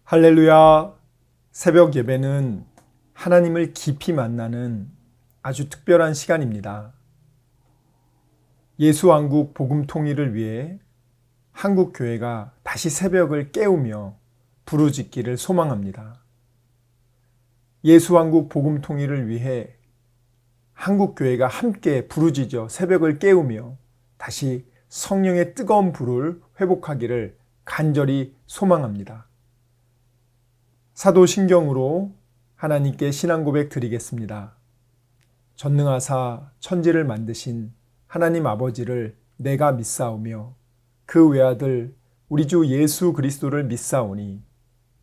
할렐루야. 새벽 예배는 하나님을 깊이 만나는 아주 특별한 시간입니다. 예수왕국 복음 통일을 위해 한국 교회가 다시 새벽을 깨우며 부르짖기를 소망합니다. 예수왕국 복음 통일을 위해 한국 교회가 함께 부르짖어 새벽을 깨우며 다시 성령의 뜨거운 불을 회복하기를 간절히 소망합니다. 사도신경으로 하나님께 신앙 고백 드리겠습니다. 전능하사 천지를 만드신 하나님 아버지를 내가 믿사오며 그 외아들 우리 주 예수 그리스도를 믿사오니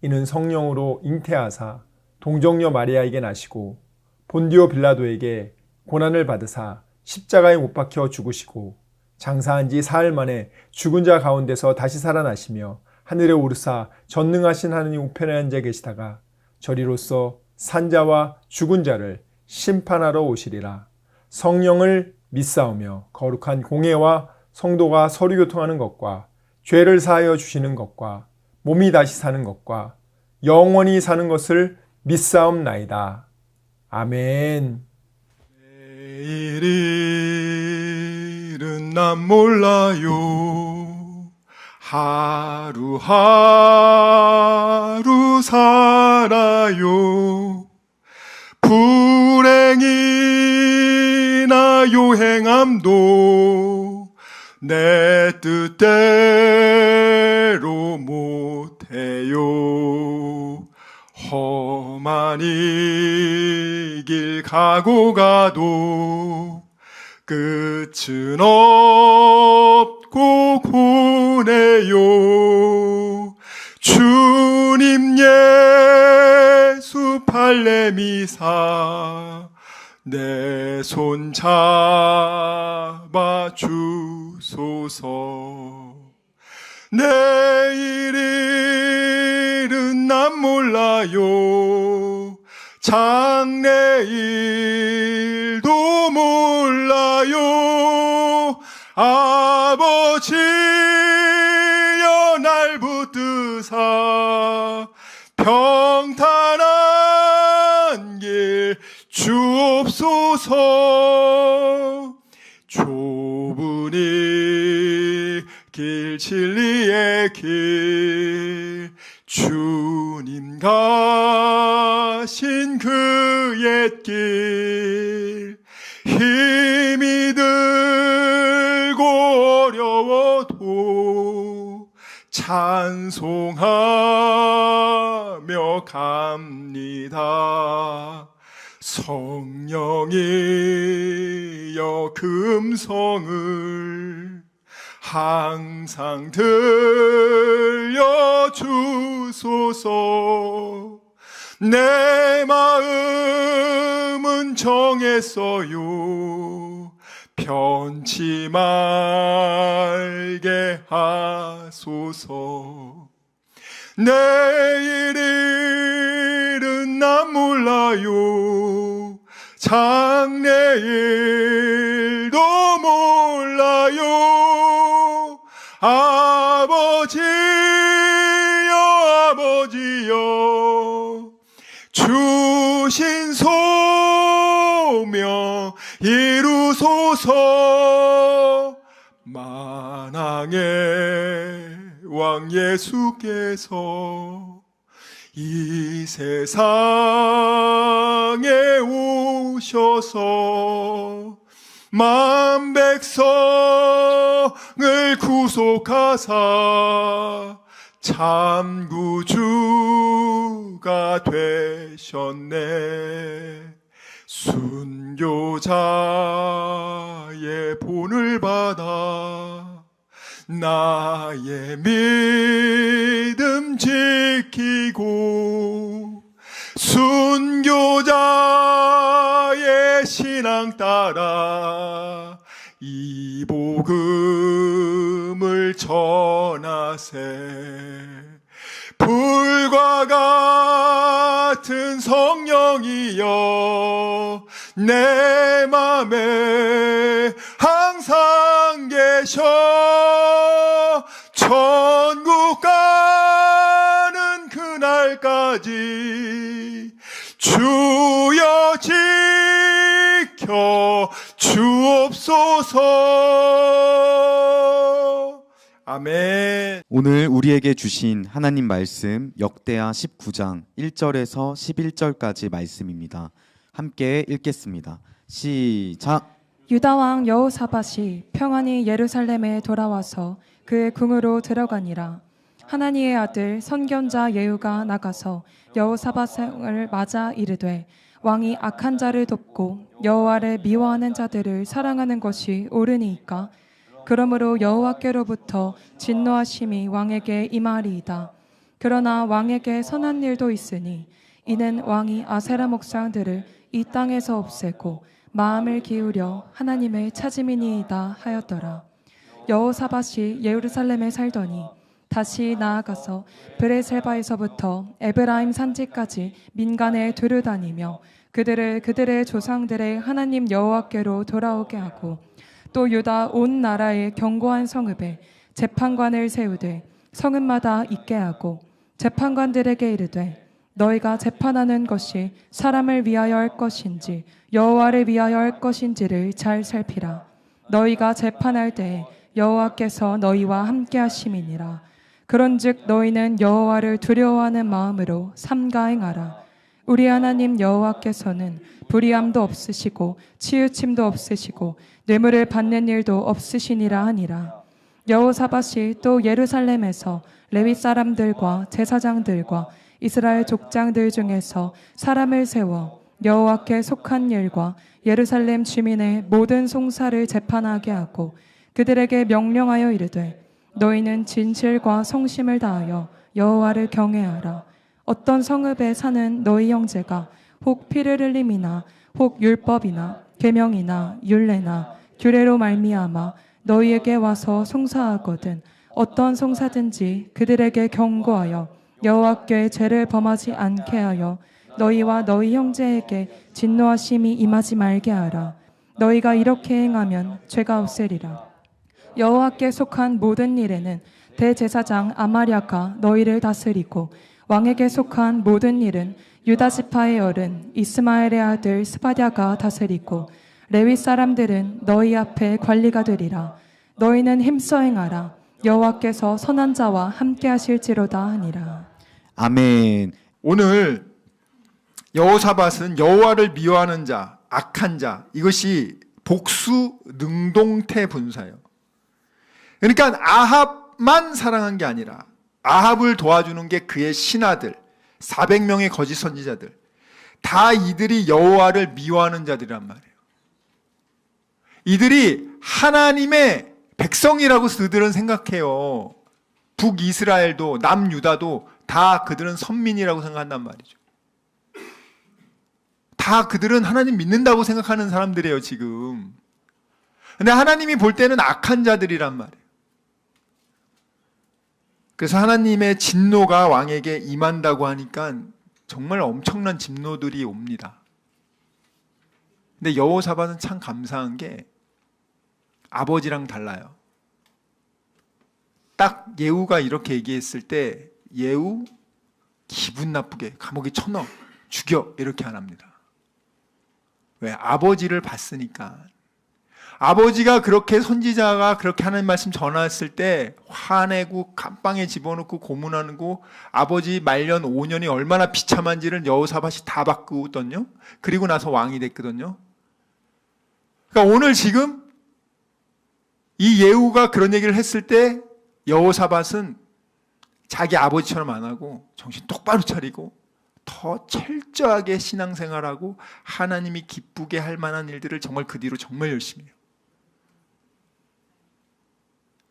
이는 성령으로 잉태하사 동정녀 마리아에게 나시고 본디오 빌라도에게 고난을 받으사 십자가에 못 박혀 죽으시고 장사한 지 사흘 만에 죽은 자 가운데서 다시 살아나시며 하늘에 오르사 전능하신 하느님 우편에 앉아 계시다가 저리로서 산자와 죽은 자를 심판하러 오시리라. 성령을 믿사오며 거룩한 공회와 성도가 서로 교통하는 것과 죄를 사하여 주시는 것과 몸이 다시 사는 것과 영원히 사는 것을 믿사옵나이다. 아멘. 내일은 난 몰라요. 하루하루 살아요. 불행이나 요행함도 내 뜻대로 못해요. 험한 이 길 가고 가도 끝은 없고 고네요. 주님 예수 발레미사 내 손 잡아 주소서. 내일은 난 몰라요. 장래일도 몰라요. 아버지여 날 붙드사 평탄한 길 주옵소서. 좁은 이 길 진리의 길 주님 가신 그 옛길 힘이 들고 어려워도 찬송하며 갑니다. 성령이여 금성을 항상 들려주소서. 내 마음은 정했어요. 변치 말게 하소서. 내일은 난 몰라요. 장래일도 몰라요. 아버지여 아버지여 주신 소명 이루소서. 만왕의 왕 예수께서 이 세상에 오셔서 만 백성을 구속하사 참 구주가 되셨네. 순교자의 본을 받아 나의 믿음 지키고 순교자의 신앙 따라 이 복음을 전하세. 불과 같은 성령이여 내 맘에 항상 계셔. 천국 가는 그날 날까지 주여 지켜 주옵소서. 아멘. 오늘 우리에게 주신 하나님 말씀 역대하 19장 1절에서 11절까지 말씀입니다. 함께 읽겠습니다. 시작. 유다 왕 여호사밧이 평안히 예루살렘에 돌아와서 그의 궁으로 들어가니라. 하나니의 아들 선견자 예후가 나가서 여호사밧을 맞아 이르되 왕이 악한 자를 돕고 여호와를 미워하는 자들을 사랑하는 것이 옳으니이까? 그러므로 여호와께로부터 진노하심이 왕에게 임하리이다. 그러나 왕에게 선한 일도 있으니 이는 왕이 아세라 목상들을 이 땅에서 없애고 마음을 기울여 하나님을 찾음이니이다 하였더라. 여호사밧이 예루살렘에 살더니 다시 나아가서 브레셀바에서부터 에브라임 산지까지 민간에 두루다니며 그들의 조상들의 하나님 여호와께로 돌아오게 하고 또 유다 온 나라의 견고한 성읍에 재판관을 세우되 성읍마다 있게 하고 재판관들에게 이르되 너희가 재판하는 것이 사람을 위하여 할 것인지 여호와를 위하여 할 것인지를 잘 살피라. 너희가 재판할 때에 여호와께서 너희와 함께 하심이니라. 그런즉 너희는 여호와를 두려워하는 마음으로 삼가 행하라. 우리 하나님 여호와께서는 불의함도 없으시고 치우침도 없으시고 뇌물을 받는 일도 없으시니라 하니라. 여호사밧이 또 예루살렘에서 레위 사람들과 제사장들과 이스라엘 족장들 중에서 사람을 세워 여호와께 속한 일과 예루살렘 주민의 모든 송사를 재판하게 하고 그들에게 명령하여 이르되 너희는 진실과 성심을 다하여 여호와를 경외하라. 어떤 성읍에 사는 너희 형제가 혹 피를 흘림이나 혹 율법이나 계명이나 율례나 규례로 말미암아 너희에게 와서 송사하거든 어떤 송사든지 그들에게 경고하여 여호와께 죄를 범하지 않게 하여 너희와 너희 형제에게 진노하심이 임하지 말게 하라. 너희가 이렇게 행하면 죄가 없으리라. 여호와께 속한 모든 일에는 대제사장 아마랴가 너희를 다스리고 왕에게 속한 모든 일은 유다 지파의 어른 이스마엘의 아들 스바랴가 다스리고 레위 사람들은 너희 앞에 관리가 되리라. 너희는 힘써 행하라. 여호와께서 선한 자와 함께 하실지로다 하니라. 아멘. 오늘 여호사밧은 여호와를 미워하는 자, 악한 자, 이것이 복수 능동태 분사예요. 그러니까 아합만 사랑한 게 아니라 아합을 도와주는 게 그의 신하들, 400명의 거짓 선지자들, 다 이들이 여호와를 미워하는 자들이란 말이에요. 이들이 하나님의 백성이라고 그들은 생각해요. 북이스라엘도 남유다도 다 그들은 선민이라고 생각한단 말이죠. 다 그들은 하나님 믿는다고 생각하는 사람들이에요, 지금. 근데 하나님이 볼 때는 악한 자들이란 말이에요. 그래서 하나님의 진노가 왕에게 임한다고 하니까 정말 엄청난 진노들이 옵니다. 근데 여호사밧은 참 감사한 게 아버지랑 달라요. 딱 예후가 이렇게 얘기했을 때 예후 기분 나쁘게 감옥에 쳐넣어 죽여 이렇게 안 합니다. 왜? 아버지를 봤으니까. 아버지가 그렇게 선지자가 그렇게 하나님 말씀 전했을 때 화내고 감방에 집어넣고 고문하고 아버지 말년 5년이 얼마나 비참한지를 여호사밧이 다 봤거든요. 그리고 나서 왕이 됐거든요. 그러니까 오늘 지금 이 예후가 그런 얘기를 했을 때 여호사밧은 자기 아버지처럼 안 하고 정신 똑바로 차리고 더 철저하게 신앙생활하고 하나님이 기쁘게 할 만한 일들을 정말 그 뒤로 정말 열심히 해요.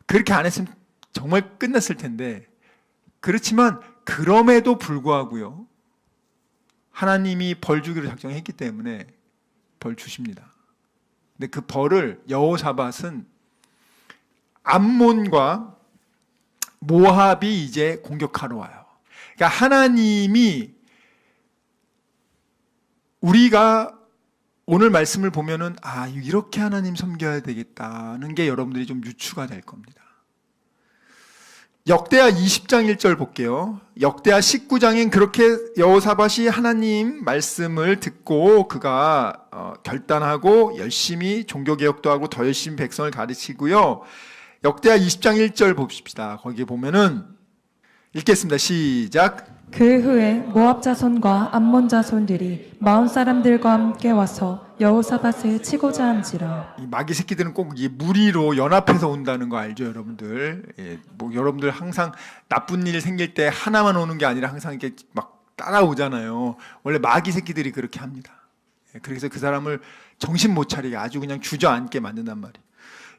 그렇게 안 했으면 정말 끝났을 텐데, 그렇지만 그럼에도 불구하고요, 하나님이 벌 주기로 작정했기 때문에 벌 주십니다. 근데 그 벌을 여호사밧은 암몬과 모압이 이제 공격하러 와요. 그러니까 하나님이 우리가 오늘 말씀을 보면은 이렇게 하나님 섬겨야 되겠다는 게 여러분들이 좀 유추가 될 겁니다. 역대하 20장 1절 볼게요. 역대하 19장엔 그렇게 여호사밧이 하나님 말씀을 듣고 그가 결단하고 열심히 종교개혁도 하고 더 열심히 백성을 가르치고요. 역대하 20장 1절 봅시다. 거기 보면은 읽겠습니다. 시작. 그 후에 모압 자손과 암몬 자손들이 마온 사람들과 함께 와서 여호사밧을 치고자 한지라. 이 마귀 새끼들은 꼭 이 무리로 연합해서 온다는 거 알죠, 여러분들? 예, 뭐 여러분들 항상 나쁜 일 생길 때 하나만 오는 게 아니라 항상 이렇게 막 따라오잖아요. 원래 마귀 새끼들이 그렇게 합니다. 예, 그래서 그 사람을 정신 못 차리게 아주 그냥 주저앉게 만든단 말이에요.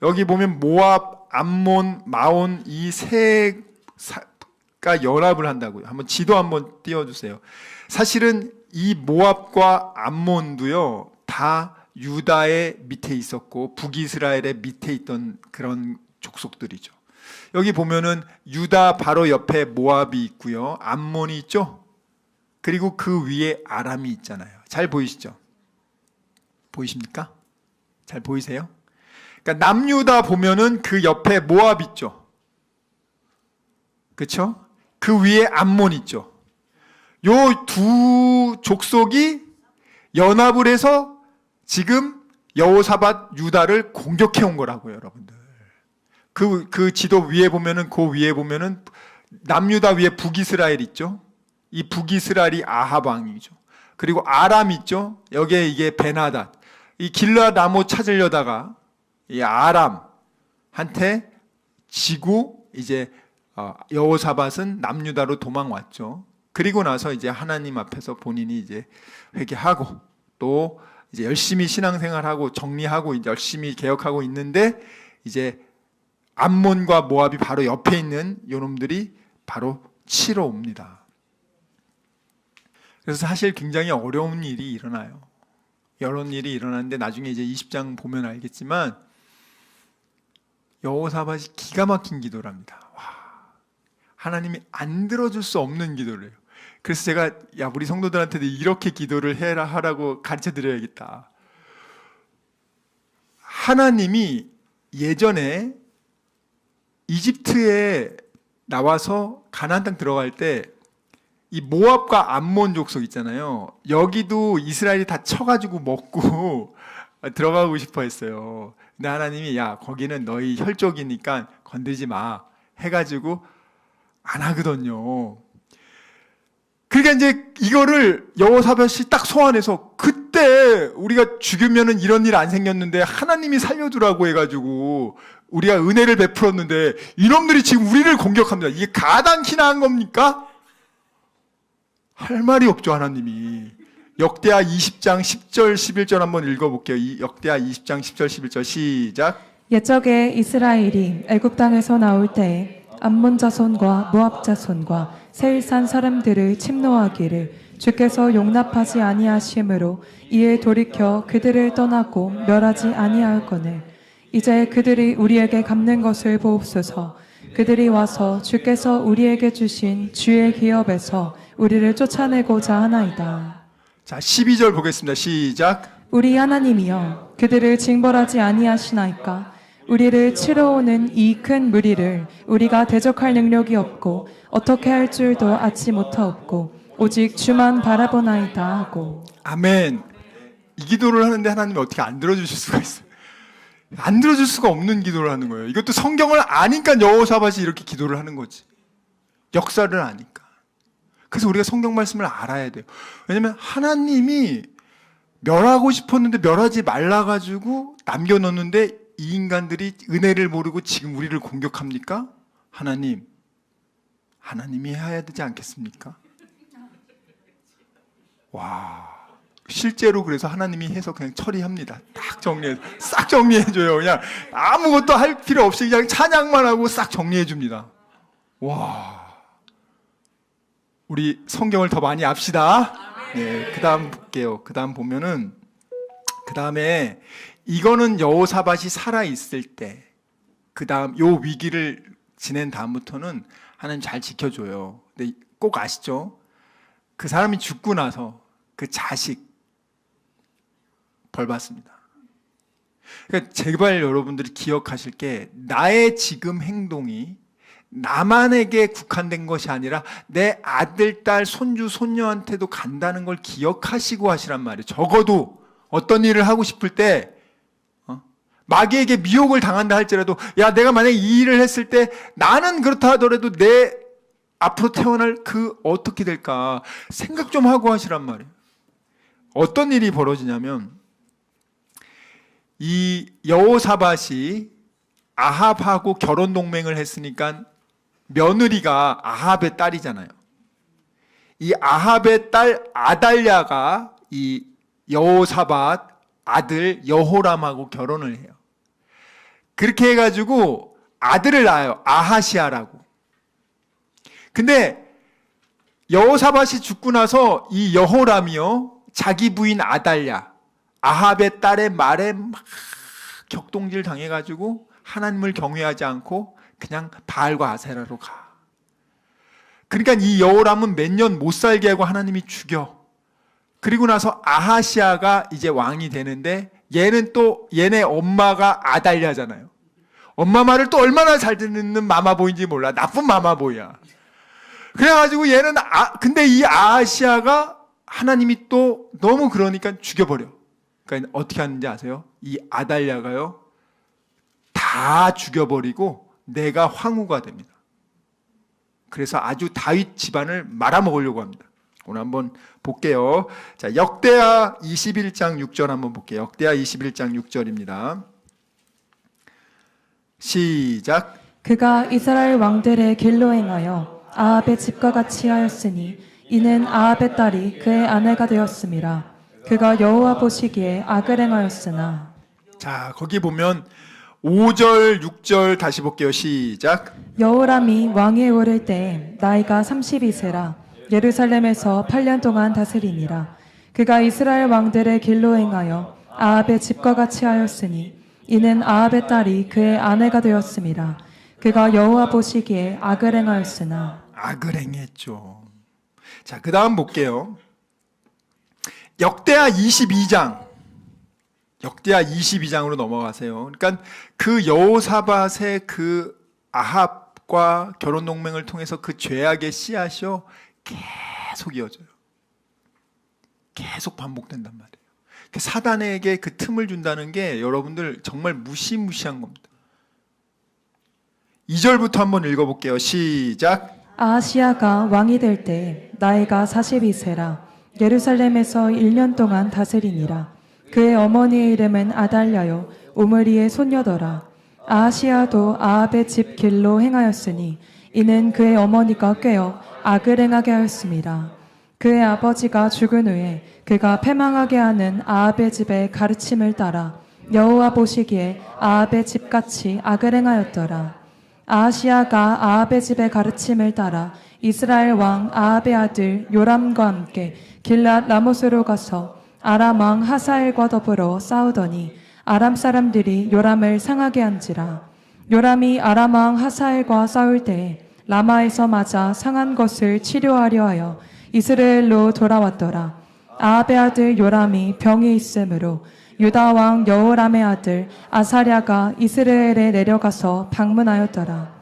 여기 보면 모압, 암몬, 마온 이 세가 연합을 한다고요. 한번 지도 한번 띄워주세요. 사실은 이 모압과 암몬도요 다 유다의 밑에 있었고 북이스라엘의 밑에 있던 그런 족속들이죠. 여기 보면은 유다 바로 옆에 모압이 있고요, 암몬이 있죠. 그리고 그 위에 아람이 있잖아요. 잘 보이시죠? 보이십니까? 잘 보이세요? 그러니까 남유다 보면은 그 옆에 모압 있죠. 그렇죠? 그 위에 암몬 있죠. 요 두 족속이 연합을 해서 지금 여호사밧 유다를 공격해 온 거라고요, 여러분들. 그 지도 위에 보면은 그 위에 보면은 남유다 위에 북이스라엘 있죠. 이 북이스라엘이 아합 왕이죠. 그리고 아람 있죠. 여기에 이게 베나닷. 이 길르앗 라못 찾으려다가 이 아람한테 지고 이제 여호사밧은 남유다로 도망왔죠. 그리고 나서 이제 하나님 앞에서 본인이 이제 회개하고 또 이제 열심히 신앙생활하고 정리하고 이제 열심히 개혁하고 있는데 이제 암몬과 모압이 바로 옆에 있는 요놈들이 바로 치러 옵니다. 그래서 사실 굉장히 어려운 일이 일어나요. 이런 일이 일어나는데 나중에 이제 20장 보면 알겠지만 여호사밧이 기가 막힌 기도를 합니다. 와, 하나님이 안 들어줄 수 없는 기도를 해요. 그래서 제가 우리 성도들한테도 이렇게 기도를 해라 하라고 가르쳐 드려야겠다. 하나님이 예전에 이집트에 나와서 가나안 땅 들어갈 때 이 모압과 암몬 족속 있잖아요. 여기도 이스라엘이 다 쳐가지고 먹고 들어가고 싶어 했어요. 근데 하나님이 야, 거기는 너희 혈족이니까 건들지 마 해가지고 안 하거든요. 그러니까 이제 이거를 여호사밧이 딱 소환해서 그때 우리가 죽으면은 이런 일 안 생겼는데 하나님이 살려두라고 해가지고 우리가 은혜를 베풀었는데 이놈들이 지금 우리를 공격합니다. 이게 가당키나 한 겁니까? 할 말이 없죠, 하나님이. 역대하 20장 10절 11절 한번 읽어볼게요. 역대하 20장 10절 11절 시작. 옛적에 이스라엘이 애굽 땅에서 나올 때에 암몬 자손과 모압 자손과 세일산 사람들을 침노하기를 주께서 용납하지 아니하심으로 이에 돌이켜 그들을 떠나고 멸하지 아니하였거늘 이제 그들이 우리에게 갚는 것을 보옵소서. 그들이 와서 주께서 우리에게 주신 주의 기업에서 우리를 쫓아내고자 하나이다. 자, 12절 보겠습니다. 시작. 우리 하나님이여 그들을 징벌하지 아니하시나이까. 우리를 치러 오는 이 큰 무리를 우리가 대적할 능력이 없고 어떻게 할 줄도 아지 못하옵고 오직 주만 바라보나이다 하고. 아멘. 이 기도를 하는데 하나님이 어떻게 안 들어주실 수가 있어요? 안 들어줄 수가 없는 기도를 하는 거예요. 이것도 성경을 아니까 여호사밧이 이렇게 기도를 하는 거지. 역사를 아니까. 그래서 우리가 성경 말씀을 알아야 돼요. 왜냐면 하나님이 멸하고 싶었는데 멸하지 말라 가지고 남겨놓는데 이 인간들이 은혜를 모르고 지금 우리를 공격합니까? 하나님이 해야 되지 않겠습니까? 와, 실제로 그래서 하나님이 해서 그냥 처리합니다. 딱 정리해서 싹 정리해줘요. 그냥 아무것도 할 필요 없이 그냥 찬양만 하고 싹 정리해줍니다. 와, 우리 성경을 더 많이 압시다. 네, 그 다음 볼게요. 그 다음 보면은 그 다음에 이거는 여호사밧이 살아있을 때, 그 다음 요 위기를 지낸 다음부터는 하나님 잘 지켜줘요. 근데 꼭 아시죠? 그 사람이 죽고 나서 그 자식 벌 받습니다. 그러니까 제발 여러분들이 기억하실 게 나의 지금 행동이 나만에게 국한된 것이 아니라 내 아들, 딸, 손주, 손녀한테도 간다는 걸 기억하시고 하시란 말이에요. 적어도 어떤 일을 하고 싶을 때 마귀에게 미혹을 당한다 할지라도 야, 내가 만약에 이 일을 했을 때 나는 그렇다 하더라도 내 앞으로 태어날 그 어떻게 될까 생각 좀 하고 하시란 말이에요. 어떤 일이 벌어지냐면 이 여호사밧이 아합하고 결혼 동맹을 했으니까 며느리가 아합의 딸이잖아요. 이 아합의 딸 아달랴가 이 여호사밧 아들 여호람하고 결혼을 해요. 그렇게 해가지고 아들을 낳아요. 아하시아라고. 근데 여호사밧이 죽고 나서 이 여호람이요, 자기 부인 아달랴, 아합의 딸의 말에 막 격동질 당해가지고 하나님을 경외하지 않고 그냥 바알과 아세라로 가. 그러니까 이 여호람은 몇 년 못 살게 하고 하나님이 죽여. 그리고 나서 아하시아가 이제 왕이 되는데 얘는 또 얘네 엄마가 아달랴잖아요. 엄마 말을 또 얼마나 잘 듣는 마마보이인지 몰라. 나쁜 마마보이야. 그래가지고 얘는 근데 이 아하시아가 하나님이 또 너무 그러니까 죽여버려. 그러니까 어떻게 하는지 아세요? 이 아달랴가요 다 죽여버리고 내가 황후가 됩니다. 그래서 아주 다윗 집안을 말아먹으려고 합니다. 오늘 한번 볼게요. 자, 역대하 21장 6절 한번 볼게요. 역대하 21장 6절입니다. 시작. 그가 이스라엘 왕들의 길로 행하여 아합의 집과 같이 하였으니 이는 아합의 딸이 그의 아내가 되었음이라. 그가 여호와 보시기에 악을 행하였으나. 자, 거기 보면 5절, 6절 다시 볼게요. 시작. 여호람이 왕위에 오를 때 나이가 32세라. 예루살렘에서 8년 동안 다스리니라. 그가 이스라엘 왕들의 길로 행하여 아합의 집과 같이 하였으니 이는 아합의 딸이 그의 아내가 되었음이라. 그가 여호와 보시기에 악을 행하였으나. 악을 행했죠. 자, 그 다음 볼게요. 역대하 22장. 역대하 22장으로 넘어가세요. 그러니까 그 여호사밧의 그 아합과 결혼 동맹을 통해서 그 죄악의 씨앗이요 계속 이어져요. 계속 반복된단 말이에요. 사단에게 그 틈을 준다는 게 여러분들 정말 무시무시한 겁니다. 2절부터 한번 읽어볼게요. 시작. 아하시아가 왕이 될 때 나이가 42세라. 예루살렘에서 1년 동안 다스리니라. 그의 어머니의 이름은 아달랴요 오므리의 손녀더라. 아하시아도 아합의 집 길로 행하였으니 이는 그의 어머니가 꾀어 악을 행하게 하였습니다. 그의 아버지가 죽은 후에 그가 패망하게 하는 아합의 집의 가르침을 따라 여호와 보시기에 아합의 집같이 악을 행하였더라. 아하시아가 아합의 집의 가르침을 따라 이스라엘 왕 아합의 아들 요람과 함께 길랏 라못으로 가서 아람 왕 하사엘과 더불어 싸우더니 아람 사람들이 요람을 상하게 한지라. 요람이 아람 왕 하사엘과 싸울 때에 라마에서 맞아 상한 것을 치료하려 하여 이스라엘로 돌아왔더라. 아합의 아들 요람이 병이 있으므로 유다 왕 여호람의 아들 아사랴가 이스라엘에 내려가서 방문하였더라.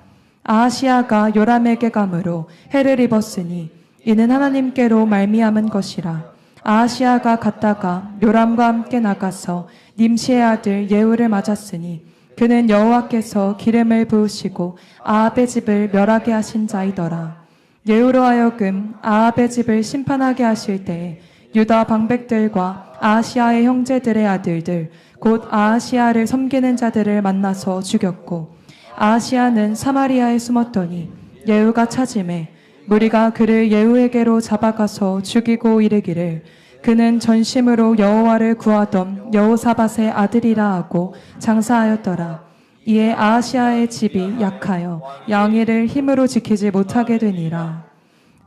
아하시아가 요람에게 감으로 해를 입었으니 이는 하나님께로 말미암은 것이라. 아하시아가 갔다가 요람과 함께 나가서 님시의 아들 예후를 맞았으니 그는 여호와께서 기름을 부으시고 아합의 집을 멸하게 하신 자이더라. 예후로 하여금 아합의 집을 심판하게 하실 때에 유다 방백들과 아하시아의 형제들의 아들들 곧 아하시아를 섬기는 자들을 만나서 죽였고 아하시아는 사마리아에 숨었더니 예후가 찾음에 무리가 그를 예후에게로 잡아가서 죽이고 이르기를 그는 전심으로 여호와를 구하던 여호사밧의 아들이라 하고 장사하였더라. 이에 아하시아의 집이 약하여 양해를 힘으로 지키지 못하게 되니라.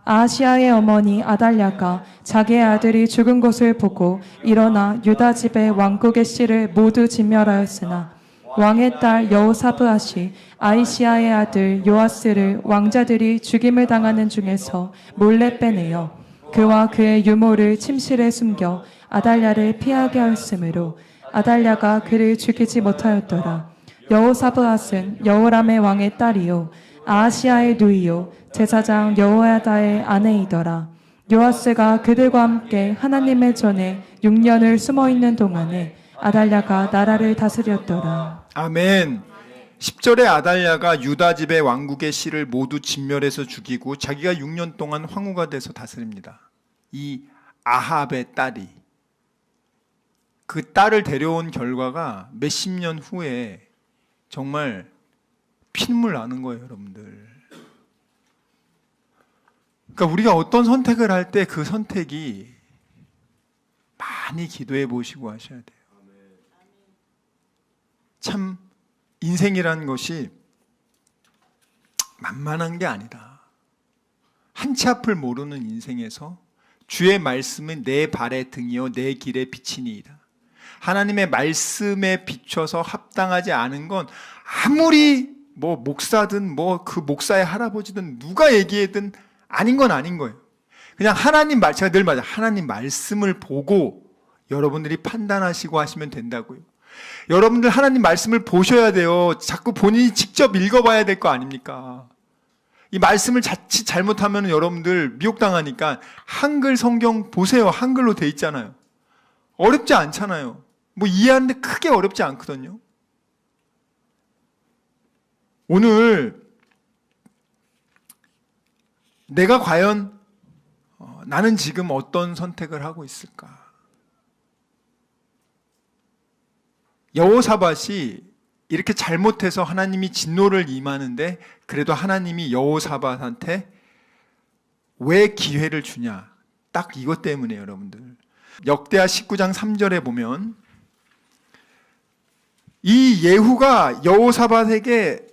아하시아의 어머니 아달랴가 자기의 아들이 죽은 것을 보고 일어나 유다 집의 왕국의 씨를 모두 진멸하였으나 왕의 딸 여호사브앗이 아이시아의 아들 요아스를 왕자들이 죽임을 당하는 중에서 몰래 빼내어 그와 그의 유모를 침실에 숨겨 아달랴를 피하게 하였으므로 아달랴가 그를 죽이지 못하였더라. 여호사브앗은 여호람의 왕의 딸이요 아하시아의 누이요 제사장 여호야다의 아내이더라. 요아스가 그들과 함께 하나님의 전에 6년을 숨어있는 동안에 아달랴가 나라를 다스렸더라. 아멘. 10절에 아달랴가 유다 집의 왕국의 씨를 모두 진멸해서 죽이고 자기가 6년 동안 황후가 돼서 다스립니다. 이 아합의 딸이, 그 딸을 데려온 결과가 몇십 년 후에 정말 피눈물 나는 거예요, 여러분들. 그러니까 우리가 어떤 선택을 할 때 그 선택이 많이 기도해 보시고 하셔야 돼요. 참 인생이라는 것이 만만한 게 아니다. 한치 앞을 모르는 인생에서 주의 말씀은 내 발의 등이요 내 길의 빛이니이다. 하나님의 말씀에 비춰서 합당하지 않은 건 아무리 뭐 목사든 뭐 그 목사의 할아버지든 누가 얘기해든 아닌 건 아닌 거예요. 그냥 하나님 말, 제가 늘 말해요. 하나님 말씀을 보고 여러분들이 판단하시고 하시면 된다고요. 여러분들 하나님 말씀을 보셔야 돼요. 자꾸 본인이 직접 읽어봐야 될 거 아닙니까? 이 말씀을 자칫 잘못하면 여러분들 미혹당하니까 한글 성경 보세요. 한글로 돼 있잖아요. 어렵지 않잖아요. 뭐 이해하는데 크게 어렵지 않거든요. 오늘 내가 과연 나는 지금 어떤 선택을 하고 있을까? 여호사밧이 이렇게 잘못해서 하나님이 진노를 임하는데 그래도 하나님이 여호사밧한테 왜 기회를 주냐? 딱 이것 때문에 여러분들. 역대하 19장 3절에 보면 이 예후가 여호사밧에게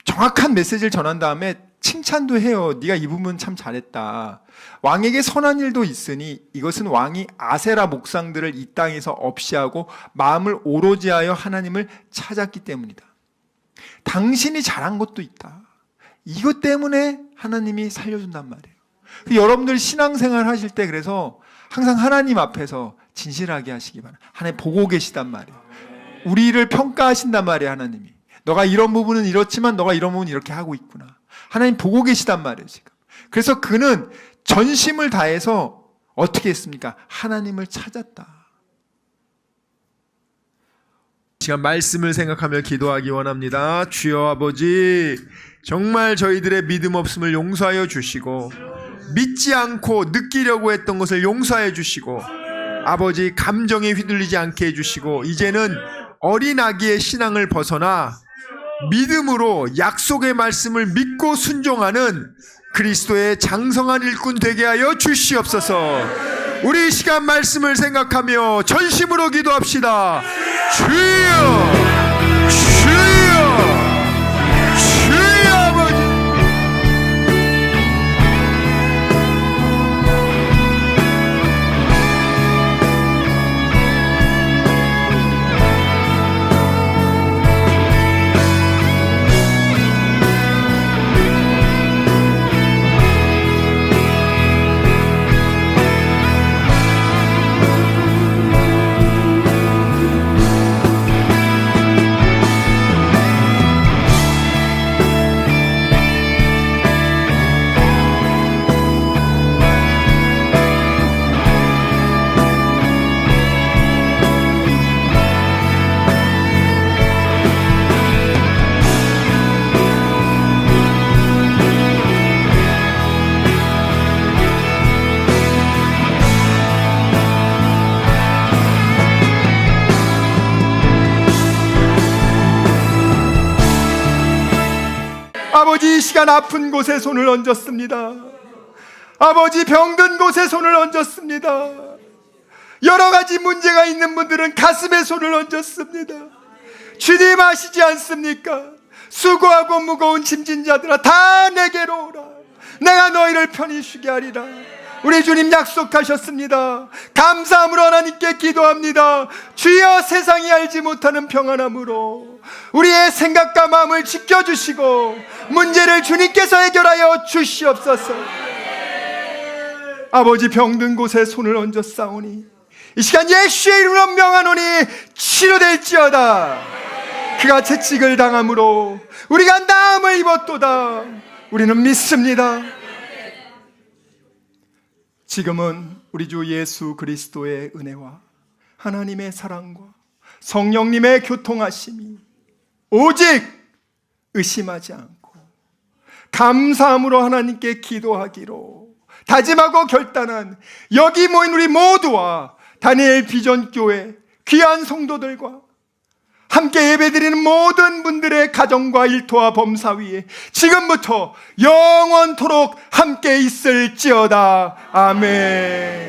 정확한 메시지를 전한 다음에 칭찬도 해요. 네가 이 부분 참 잘했다. 왕에게 선한 일도 있으니 이것은 왕이 아세라 목상들을 이 땅에서 없이 하고 마음을 오로지 하여 하나님을 찾았기 때문이다. 당신이 잘한 것도 있다. 이것 때문에 하나님이 살려준단 말이에요. 여러분들 신앙생활 하실 때 그래서 항상 하나님 앞에서 진실하게 하시기 바랍니다. 하나님 보고 계시단 말이에요. 우리를 평가하신단 말이에요. 하나님이. 너가 이런 부분은 이렇지만 너가 이런 부분은 이렇게 하고 있구나. 하나님 보고 계시단 말이에요, 지금. 그래서 그는 전심을 다해서 어떻게 했습니까? 하나님을 찾았다. 이 시간 말씀을 생각하며 기도하기 원합니다. 주여 아버지, 정말 저희들의 믿음 없음을 용서하여 주시고 믿지 않고 느끼려고 했던 것을 용서해 주시고 아버지 감정에 휘둘리지 않게 해주시고 이제는 어린 아기의 신앙을 벗어나 믿음으로 약속의 말씀을 믿고 순종하는 그리스도의 장성한 일꾼 되게 하여 주시옵소서. 우리 이 시간 말씀을 생각하며 전심으로 기도합시다. 주여, 주여, 주여 아버지. 아버지, 이 시간 아픈 곳에 손을 얹었습니다. 아버지, 병든 곳에 손을 얹었습니다. 여러 가지 문제가 있는 분들은 가슴에 손을 얹었습니다. 주님 아시지 않습니까? 수고하고 무거운 짐진 자들아 다 내게로 오라. 내가 너희를 편히 쉬게 하리라. 우리 주님 약속하셨습니다. 감사함으로 하나님께 기도합니다. 주여, 세상이 알지 못하는 평안함으로 우리의 생각과 마음을 지켜주시고 문제를 주님께서 해결하여 주시옵소서. 아버지, 병든 곳에 손을 얹었사오니 이 시간 예수의 이름으로 명하노니 치료될지어다. 그 그가 채찍을 당함으로 우리가 나음을 입었도다. 우리는 믿습니다. 지금은 우리 주 예수 그리스도의 은혜와 하나님의 사랑과 성령님의 교통하심이 오직 의심하지 않고 감사함으로 하나님께 기도하기로 다짐하고 결단한 여기 모인 우리 모두와 다니엘 비전교회 귀한 성도들과 함께 예배드리는 모든 분들의 가정과 일터와 범사 위에 지금부터 영원토록 함께 있을지어다. 아멘.